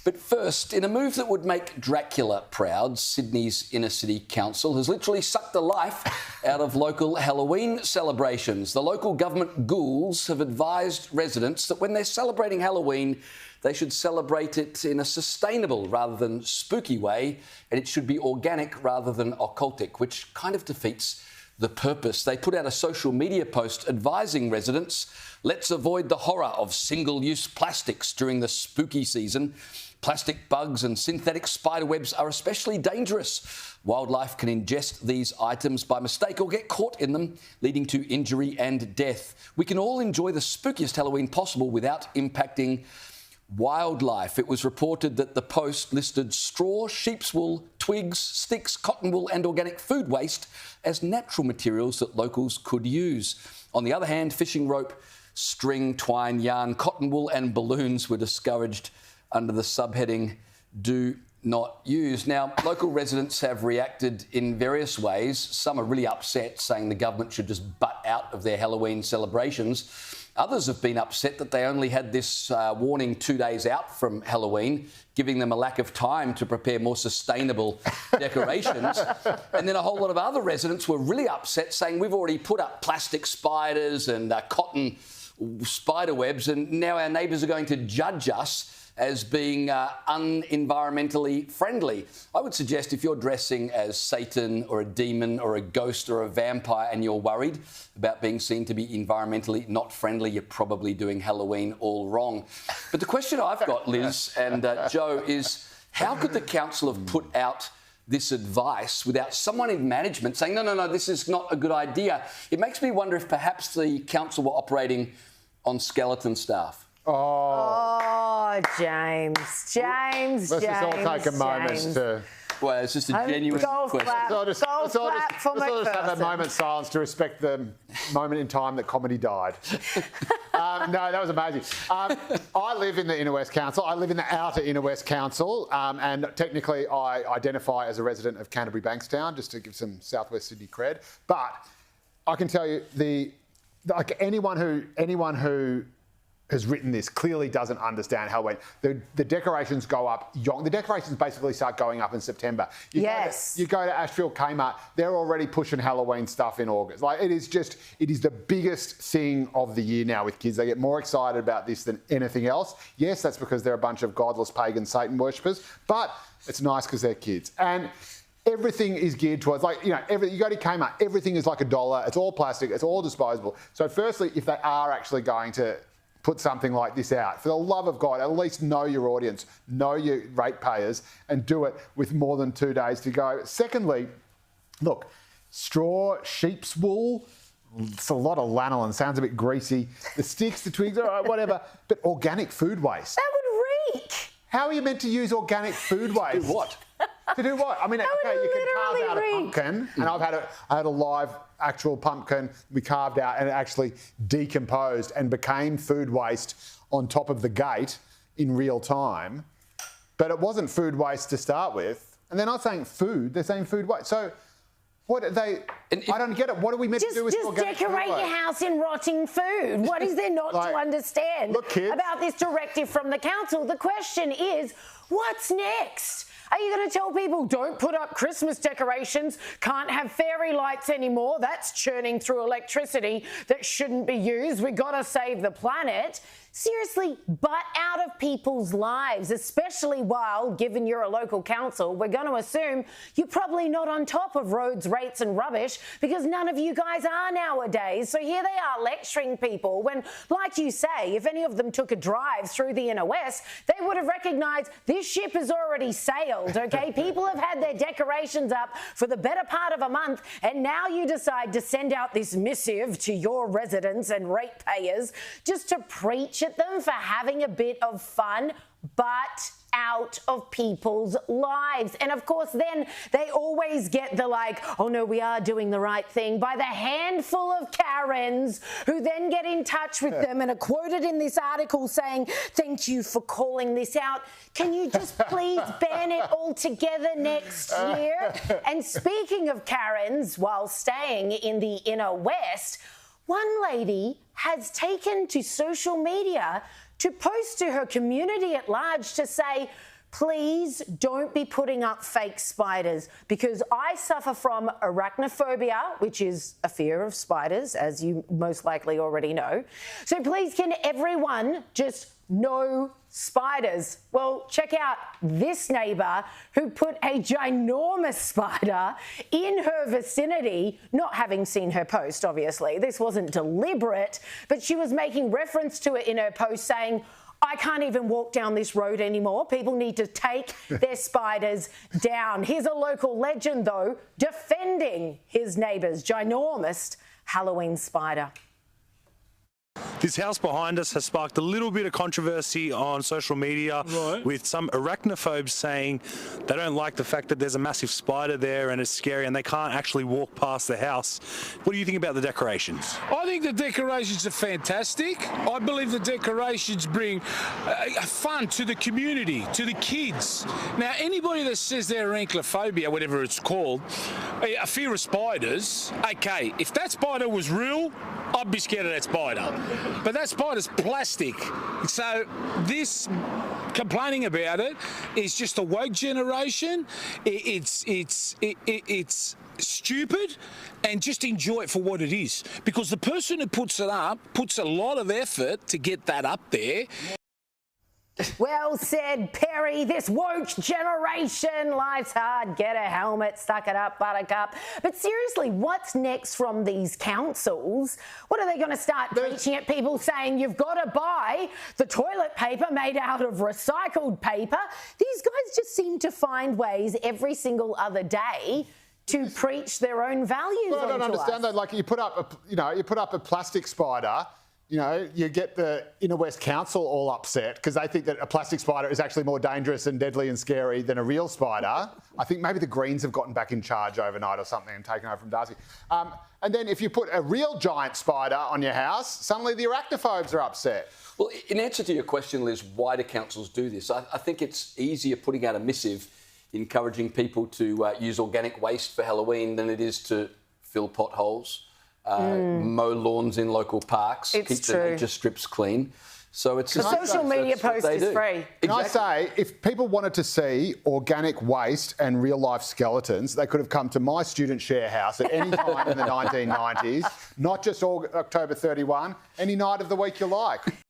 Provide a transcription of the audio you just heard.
But first, in a move that would make Dracula proud, Sydney's inner city council has literally sucked the life out of local Halloween celebrations. The local government ghouls have advised residents that when they're celebrating Halloween, they should celebrate it in a sustainable rather than spooky way, and it should be organic rather than occultic, which kind of defeats the purpose. They put out a social media post advising residents, let's avoid the horror of single-use plastics during the spooky season. Plastic bugs and synthetic spider webs are especially dangerous. Wildlife can ingest these items by mistake or get caught in them, leading to injury and death. We can all enjoy the spookiest Halloween possible without impacting wildlife. It was reported that the post listed straw, sheep's wool, twigs, sticks, cotton wool and organic food waste as natural materials that locals could use. On the other hand, fishing rope, string, twine, yarn, cotton wool and balloons were discouraged under the subheading Do Not Use. Now, local residents have reacted in various ways. Some are really upset, saying the government should just butt out of their Halloween celebrations. Others have been upset that they only had this warning 2 days out from Halloween, giving them a lack of time to prepare more sustainable decorations. And then a whole lot of other residents were really upset, saying we've already put up plastic spiders and cotton spider webs, and now our neighbours are going to judge us as being un-environmentally friendly. I would suggest if you're dressing as Satan or a demon or a ghost or a vampire and you're worried about being seen to be environmentally not friendly, you're probably doing Halloween all wrong. But the question I've got, Liz and Joe, is how could the council have put out this advice without someone in management saying, no, this is not a good idea? It makes me wonder if perhaps the council were operating on skeleton staff. Oh, James. Let's just all take a moment to... Well, it's just a genuine question. Let's all just have a moment's silence to respect the moment in time that comedy died. No, that was amazing. I live in the Inner West Council. I live in the outer Inner West Council, and technically I identify as a resident of Canterbury Bankstown, just to give some South West Sydney cred. But I can tell you, anyone who has written this clearly doesn't understand Halloween. The decorations go up. The decorations basically start going up in September. You go to Ashfield Kmart, they're already pushing Halloween stuff in August. It is the biggest thing of the year now with kids. They get more excited about this than anything else. Yes, that's because they're a bunch of godless pagan Satan worshippers, but it's nice because they're kids. And everything is geared towards, you go to Kmart, everything is like $1. It's all plastic, it's all disposable. So firstly, if they are actually going to put something like this out, for the love of God, at least know your audience, know your ratepayers, and do it with more than 2 days to go. Secondly, look, straw, sheep's wool, it's a lot of lanolin, sounds a bit greasy. The sticks, the twigs, all right, whatever, but organic food waste. That would reek. How are you meant to use organic food waste? Do what? To do what? I mean, okay, you can carve out a pumpkin, and I had a live actual pumpkin we carved out, and it actually decomposed and became food waste on top of the gate in real time. But it wasn't food waste to start with, and they're not saying food; they're saying food waste. So, what are they? I don't get it. What are we meant to do with organic food waste? Just decorate your house in rotting food. What is there not to understand about this directive from the council? The question is, what's next? Are you going to tell people don't put up Christmas decorations, can't have fairy lights anymore? That's churning through electricity that shouldn't be used. We've got to save the planet. Seriously, butt out of people's lives, especially while, given you're a local council, we're going to assume you're probably not on top of roads, rates and rubbish because none of you guys are nowadays. So here they are lecturing people when, like you say, if any of them took a drive through the Inner West, they would have recognised this ship has already sailed, okay? People have had their decorations up for the better part of a month, and now you decide to send out this missive to your residents and ratepayers just to preach at them for having a bit of fun, but out of people's lives. And of course, then they always get the oh no, we are doing the right thing by the handful of Karens who then get in touch with them and are quoted in this article saying, thank you for calling this out. Can you just please ban it altogether next year? And speaking of Karens, while staying in the Inner West, one lady has taken to social media to post to her community at large to say, please don't be putting up fake spiders, because I suffer from arachnophobia, which is a fear of spiders, as you most likely already know. So please, can everyone just no spiders? Well, check out this neighbour who put a ginormous spider in her vicinity, not having seen her post, obviously. This wasn't deliberate, but she was making reference to it in her post, saying, I can't even walk down this road anymore. People need to take their spiders down. Here's a local legend, though, defending his neighbour's ginormous Halloween spider. This house behind us has sparked a little bit of controversy on social media, with some arachnophobes saying they don't like the fact that there's a massive spider there and it's scary and they can't actually walk past the house. What do you think about the decorations? I think the decorations are fantastic. I believe the decorations bring fun to the community, to the kids. Now, anybody that says they're arachnophobia, whatever it's called, a fear of spiders, okay, if that spider was real, I'd be scared of that spider. But that spider's plastic. So this complaining about it is just a woke generation. It's stupid, and just enjoy it for what it is. Because the person who puts it up puts a lot of effort to get that up there. Well said, Perry. This woke generation, life's hard, get a helmet, stuck it up, buttercup. But seriously, what's next from these councils? What are they going to start preaching at people, saying you've got to buy the toilet paper made out of recycled paper? These guys just seem to find ways every single other day to preach their own values. Well, I don't understand that. Like, you put up a plastic spider. You know, you get the Inner West Council all upset because they think that a plastic spider is actually more dangerous and deadly and scary than a real spider. I think maybe the Greens have gotten back in charge overnight or something and taken over from Darcy. And then if you put a real giant spider on your house, suddenly the arachnophobes are upset. Well, in answer to your question, Liz, why do councils do this? I think it's easier putting out a missive encouraging people to use organic waste for Halloween than it is to fill potholes. Mow lawns in local parks, keep the nature strips clean. So it's a social media post is free. Can I say, if people wanted to see organic waste and real-life skeletons, they could have come to my student share house at any time in the 1990s, not just October 31, any night of the week you like.